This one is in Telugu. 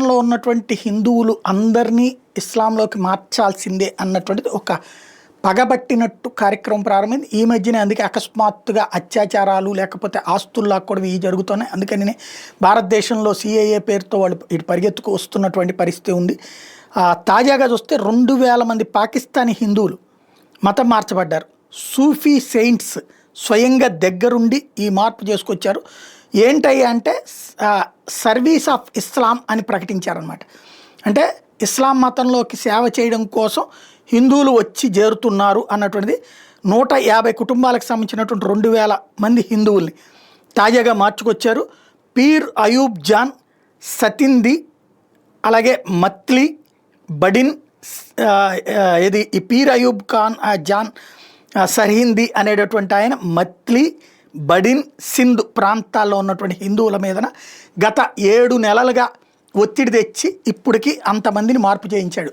రాష్ట్రంలో ఉన్నటువంటి హిందువులు అందరినీ ఇస్లాంలోకి మార్చాల్సిందే అన్నటువంటిది ఒక పగబట్టినట్టు కార్యక్రమం ప్రారంభమైంది. ఈ మధ్యనే అందుకే అకస్మాత్తుగా అత్యాచారాలు లేకపోతే ఆస్తులు లాక్కోవడం ఇవి జరుగుతున్నాయి. అందుకని భారతదేశంలో సిఏఏ పేరుతో వాళ్ళు ఇటు పరిగెత్తుకు వస్తున్నటువంటి పరిస్థితి ఉంది. తాజాగా చూస్తే 2000 మంది పాకిస్తానీ హిందువులు మతం మార్చబడ్డారు. సూఫీ సెయింట్స్ స్వయంగా దగ్గరుండి ఈ మార్పు చేసుకొచ్చారు. ఏంటయ్యా అంటే సర్వీస్ ఆఫ్ ఇస్లాం అని ప్రకటించారనమాట. అంటే ఇస్లాం మతంలోకి సేవ చేయడం కోసం హిందువులు వచ్చి చేరుతున్నారు అన్నటువంటిది. 150 కుటుంబాలకు సంబంధించినటువంటి 2000 మంది హిందువుల్ని తాజాగా మార్చుకొచ్చారు. పీర్ అయూబ్ జాన్ సతింది, అలాగే మత్లీ బడిన్, ఇది ఈ పీర్ అయూబ్ ఖాన్ జాన్ సర్హిందీ అనేటటువంటి ఆయన మత్లీ బడిన్ సింధ్ ప్రాంతాల్లో ఉన్నటువంటి హిందువుల మీదన గత 7 నెలలుగా ఒత్తిడి తెచ్చి ఇప్పటికి అంతమందిని మార్పు చేయించాడు.